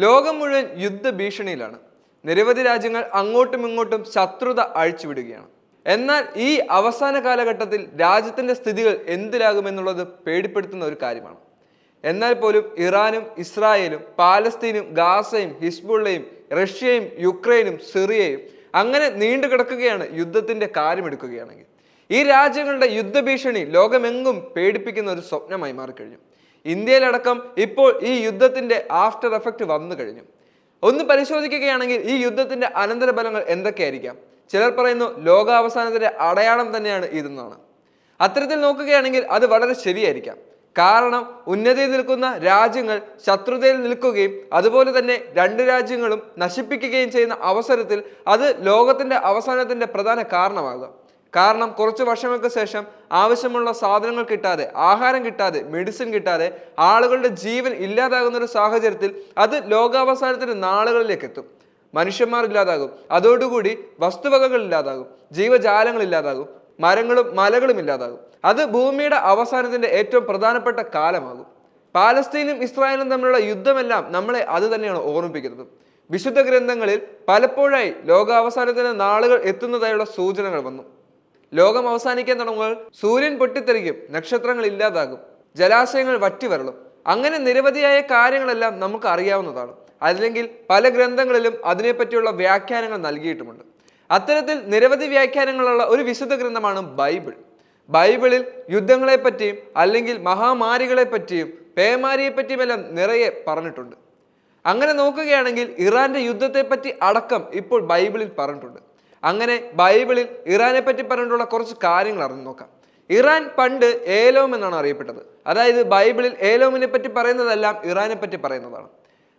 ലോകം മുഴുവൻ യുദ്ധഭീഷണിയിലാണ്. നിരവധി രാജ്യങ്ങൾ അങ്ങോട്ടും ഇങ്ങോട്ടും ശത്രുത അഴിച്ചുവിടുകയാണ്. എന്നാൽ ഈ അവസാന കാലഘട്ടത്തിൽ രാജ്യത്തിന്റെ സ്ഥിതികൾ എന്തിലാകുമെന്നുള്ളത് പേടിപ്പെടുത്തുന്ന ഒരു കാര്യമാണ്. എന്നാൽ പോലും ഇറാനും ഇസ്രായേലും പാലസ്തീനും ഗാസയും ഹിസ്ബുള്ളയും റഷ്യയും യുക്രൈനും സിറിയയും അങ്ങനെ നീണ്ടു കിടക്കുകയാണ്. യുദ്ധത്തിന്റെ കാര്യമെടുക്കുകയാണെങ്കിൽ ഈ രാജ്യങ്ങളുടെ യുദ്ധഭീഷണി ലോകമെങ്ങും പേടിപ്പിക്കുന്ന ഒരു സ്വപ്നമായി മാറിക്കഴിഞ്ഞു. ഇന്ത്യയിലടക്കം ഇപ്പോൾ ഈ യുദ്ധത്തിന്റെ ആഫ്റ്റർ എഫക്റ്റ് വന്നു കഴിഞ്ഞു. ഒന്ന് പരിശോധിക്കുകയാണെങ്കിൽ ഈ യുദ്ധത്തിന്റെ അനന്തരഫലങ്ങൾ എന്തൊക്കെയായിരിക്കാം? ചിലർ പറയുന്നു ലോകാവസാനത്തിന്റെ അടയാളം തന്നെയാണ് ഇതെന്നാണ്. അത്തരത്തിൽ നോക്കുകയാണെങ്കിൽ അത് വളരെ ശരിയായിരിക്കാം. കാരണം ഉന്നതിയിൽ നിൽക്കുന്ന രാജ്യങ്ങൾ ശത്രുതയിൽ നിൽക്കുകയും അതുപോലെ തന്നെ രണ്ട് രാജ്യങ്ങളും നശിപ്പിക്കുകയും ചെയ്യുന്ന അവസരത്തിൽ അത് ലോകത്തിന്റെ അവസാനത്തിന്റെ പ്രധാന കാരണമാകാം. കാരണം കുറച്ച് വർഷങ്ങൾക്ക് ശേഷം ആവശ്യമുള്ള സാധനങ്ങൾ കിട്ടാതെ, ആഹാരം കിട്ടാതെ, മെഡിസിൻ കിട്ടാതെ ആളുകളുടെ ജീവൻ ഇല്ലാതാകുന്ന ഒരു സാഹചര്യത്തിൽ അത് ലോകാവസാനത്തിന്റെ നാളുകളിലേക്ക് എത്തും. മനുഷ്യന്മാർ ഇല്ലാതാകും, അതോടുകൂടി വസ്തുവകകൾ ഇല്ലാതാകും, ജീവജാലങ്ങൾ ഇല്ലാതാകും, മരങ്ങളും മലകളും ഇല്ലാതാകും. അത് ഭൂമിയുടെ അവസാനത്തിന്റെ ഏറ്റവും പ്രധാനപ്പെട്ട കാലമാകും. പാലസ്തീനും ഇസ്രായേലും തമ്മിലുള്ള യുദ്ധമെല്ലാം നമ്മളെ അത് തന്നെയാണ് ഓർമ്മിപ്പിക്കുന്നത്. വിശുദ്ധ ഗ്രന്ഥങ്ങളിൽ പലപ്പോഴായി ലോകാവസാനത്തിന്റെ നാളുകൾ എത്തുന്നതായുള്ള സൂചനകൾ വന്നു. ലോകം അവസാനിക്കാൻ തുടങ്ങുമ്പോൾ സൂര്യൻ പൊട്ടിത്തെറിക്കും, നക്ഷത്രങ്ങൾ ഇല്ലാതാകും, ജലാശയങ്ങൾ വറ്റിവരളും. അങ്ങനെ നിരവധിയായ കാര്യങ്ങളെല്ലാം നമുക്ക് അറിയാവുന്നതാണ്. അല്ലെങ്കിൽ പല ഗ്രന്ഥങ്ങളിലും അതിനെപ്പറ്റിയുള്ള വ്യാഖ്യാനങ്ങൾ നൽകിയിട്ടുമുണ്ട്. അത്തരത്തിൽ നിരവധി വ്യാഖ്യാനങ്ങളുള്ള ഒരു വിശുദ്ധ ഗ്രന്ഥമാണ് ബൈബിൾ. ബൈബിളിൽ യുദ്ധങ്ങളെ പറ്റിയും അല്ലെങ്കിൽ മഹാമാരികളെ പറ്റിയും പേമാരിയെ പറ്റിയുമെല്ലാം നിറയെ പറഞ്ഞിട്ടുണ്ട്. അങ്ങനെ നോക്കുകയാണെങ്കിൽ ഇറാന്റെ യുദ്ധത്തെ പറ്റി അടക്കം ഇപ്പോൾ ബൈബിളിൽ പറഞ്ഞിട്ടുണ്ട്. അങ്ങനെ ബൈബിളിൽ ഇറാനെ പറ്റി പറഞ്ഞിട്ടുള്ള കുറച്ച് കാര്യങ്ങൾ അറിഞ്ഞു നോക്കാം. ഇറാൻ പണ്ട് ഏലോം എന്നാണ് അറിയപ്പെട്ടത്. അതായത് ബൈബിളിൽ ഏലോമിനെ പറ്റി പറയുന്നതെല്ലാം ഇറാനെ പറ്റി പറയുന്നതാണ്.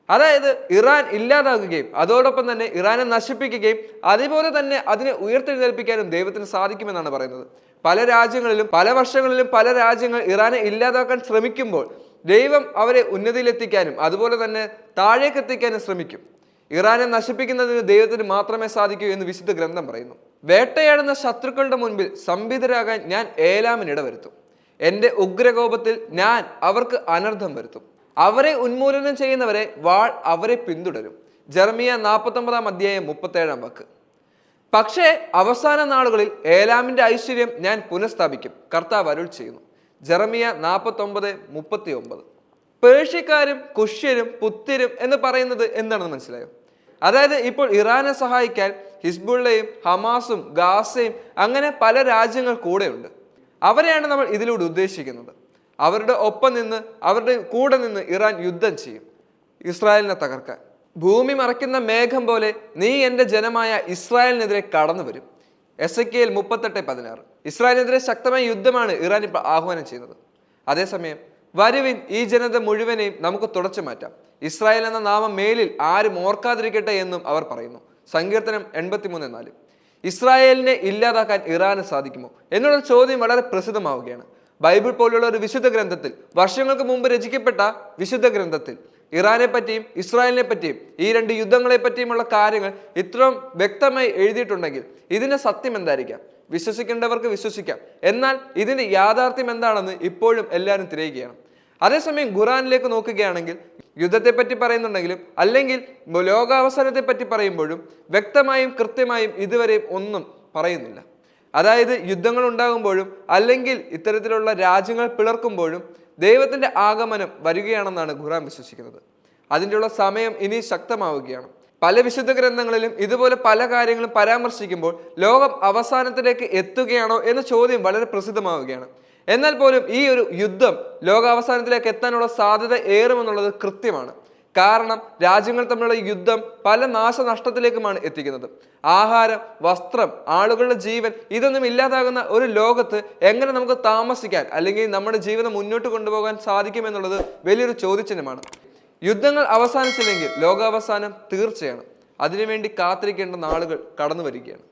അതായത് ഇറാൻ ഇല്ലാതാകുകയും അതോടൊപ്പം തന്നെ ഇറാനെ നശിപ്പിക്കുകയും അതുപോലെ തന്നെ അതിനെ ഉയർത്തെഴുന്നേൽപ്പിക്കാനും ദൈവത്തിന് സാധിക്കുമെന്നാണ് പറയുന്നത്. പല രാജ്യങ്ങളിലും പല വർഷങ്ങളിലും പല രാജ്യങ്ങൾ ഇറാനെ ഇല്ലാതാക്കാൻ ശ്രമിക്കുമ്പോൾ ദൈവം അവരെ ഉന്നതിയിലെത്തിക്കാനും അതുപോലെ തന്നെ താഴേക്ക് എത്തിക്കാനും ശ്രമിക്കും. ഇറാനെ നശിപ്പിക്കുന്നതിന് ദൈവത്തിന് മാത്രമേ സാധിക്കൂ എന്ന് വിശുദ്ധ ഗ്രന്ഥം പറയുന്നു. വേട്ടയാടുന്ന ശത്രുക്കളുടെ മുൻപിൽ സംബിതരാകാൻ ഞാൻ ഏലാമിനിട വരുത്തും. എൻ്റെ ഉഗ്രകോപത്തിൽ ഞാൻ അവർക്ക് അനർത്ഥം വരുത്തും. അവരെ ഉന്മൂലനം ചെയ്യുന്നവരെ വാൾ അവരെ പിന്തുടരും. ജെറമിയ 49 അധ്യായം 37 വാക്ക്. പക്ഷേ അവസാന നാളുകളിൽ ഏലാമിന്റെ ഐശ്വര്യം ഞാൻ പുനഃസ്ഥാപിക്കും, കർത്താവ് അരുൾ ചെയ്യുന്നു. ജെറമിയ 49:39. പേർഷ്യക്കാരും കുഷ്യരും പുത്യരും എന്ന് പറയുന്നത് എന്താണെന്ന് മനസ്സിലായോ? അതായത് ഇപ്പോൾ ഇറാനെ സഹായിക്കാൻ ഹിസ്ബുള്ളയും ഹമാസും ഗാസയും അങ്ങനെ പല രാജ്യങ്ങൾ കൂടെയുണ്ട്. അവരെയാണ് നമ്മൾ ഇതിലൂടെ ഉദ്ദേശിക്കുന്നത്. അവരുടെ ഒപ്പം നിന്ന് അവരുടെ കൂടെ നിന്ന് ഇറാൻ യുദ്ധം ചെയ്യും ഇസ്രായേലിനെ തകർക്കാൻ. ഭൂമി മറയ്ക്കുന്ന മേഘം പോലെ നീ എൻ്റെ ജനമായ ഇസ്രായേലിനെതിരെ കടന്നു വരും. എസെക്കിയേൽ 38:16. ഇസ്രായേലിനെതിരെ ശക്തമായ യുദ്ധമാണ് ഇറാൻ ഇപ്പോൾ ആഹ്വാനം ചെയ്യുന്നത്. അതേസമയം വരുവിൻ, ഈ ജനത മുഴുവനെയും നമുക്ക് തുടച്ചു മാറ്റാം, ഇസ്രായേൽ എന്ന നാമം മേലിൽ ആരും ഓർക്കാതിരിക്കട്ടെ എന്നും അവർ പറയുന്നു. സങ്കീർത്തനം 83:4. ഇസ്രായേലിനെ ഇല്ലാതാക്കാൻ ഇറാന് സാധിക്കുമോ എന്നുള്ള ചോദ്യം വളരെ പ്രസിദ്ധമാവുകയാണ്. ബൈബിൾ പോലുള്ള ഒരു വിശുദ്ധ ഗ്രന്ഥത്തിൽ, വർഷങ്ങൾക്ക് മുമ്പ് രചിക്കപ്പെട്ട വിശുദ്ധ ഗ്രന്ഥത്തിൽ ഇറാനെ പറ്റിയും ഇസ്രായേലിനെ പറ്റിയും ഈ രണ്ട് യുദ്ധങ്ങളെ പറ്റിയുമുള്ള കാര്യങ്ങൾ ഇത്രയും വ്യക്തമായി എഴുതിയിട്ടുണ്ടെങ്കിൽ ഇതിന്റെ സത്യം എന്തായിരിക്കാം? വിശ്വസിക്കേണ്ടവർക്ക് വിശ്വസിക്കാം. എന്നാൽ ഇതിന്റെ യാഥാർത്ഥ്യം എന്താണെന്ന് ഇപ്പോഴും എല്ലാവരും തിരയുകയാണ്. അതേസമയം ഖുറാനിലേക്ക് നോക്കുകയാണെങ്കിൽ യുദ്ധത്തെ പറ്റി പറയുന്നുണ്ടെങ്കിലും അല്ലെങ്കിൽ ലോകാവസാനത്തെ പറ്റി പറയുമ്പോഴും വ്യക്തമായും കൃത്യമായും ഇതുവരെയും ഒന്നും പറയുന്നില്ല. അതായത് യുദ്ധങ്ങൾ ഉണ്ടാകുമ്പോഴും അല്ലെങ്കിൽ ഇത്തരത്തിലുള്ള രാജ്യങ്ങൾ പിളർക്കുമ്പോഴും ദൈവത്തിന്റെ ആഗമനം വരികയാണെന്നാണ് ഖുറാൻ വിശ്വസിക്കുന്നത്. അതിൻ്റെയുള്ള സമയം ഇനി ശക്തമാവുകയാണ്. പല വിശുദ്ധ ഗ്രന്ഥങ്ങളിലും ഇതുപോലെ പല കാര്യങ്ങളും പരാമർശിക്കുമ്പോൾ ലോകം അവസാനത്തിലേക്ക് എത്തുകയാണോ എന്ന ചോദ്യം വളരെ പ്രസിദ്ധമാവുകയാണ്. എന്നാൽ പോലും ഈ ഒരു യുദ്ധം ലോകാവസാനത്തിലേക്ക് എത്താനുള്ള സാധ്യത ഏറുമെന്നുള്ളത് കൃത്യമാണ്. കാരണം രാജ്യങ്ങൾ തമ്മിലുള്ള യുദ്ധം പല നാശനഷ്ടത്തിലേക്കുമാണ് എത്തിക്കുന്നത്. ആഹാരം, വസ്ത്രം, ആളുകളുടെ ജീവൻ ഇതൊന്നും ഇല്ലാതാകുന്ന ഒരു ലോകത്ത് എങ്ങനെ നമുക്ക് താമസിക്കാൻ അല്ലെങ്കിൽ നമ്മുടെ ജീവിതം മുന്നോട്ട് കൊണ്ടുപോകാൻ സാധിക്കുമെന്നുള്ളത് വലിയൊരു ചോദ്യചിഹ്നമാണ്. യുദ്ധങ്ങൾ അവസാനിച്ചില്ലെങ്കിൽ ലോകാവസാനം തീർച്ചയാണ്. അതിനുവേണ്ടി കാത്തിരിക്കേണ്ട നാളുകൾ കടന്നു വരികയാണ്.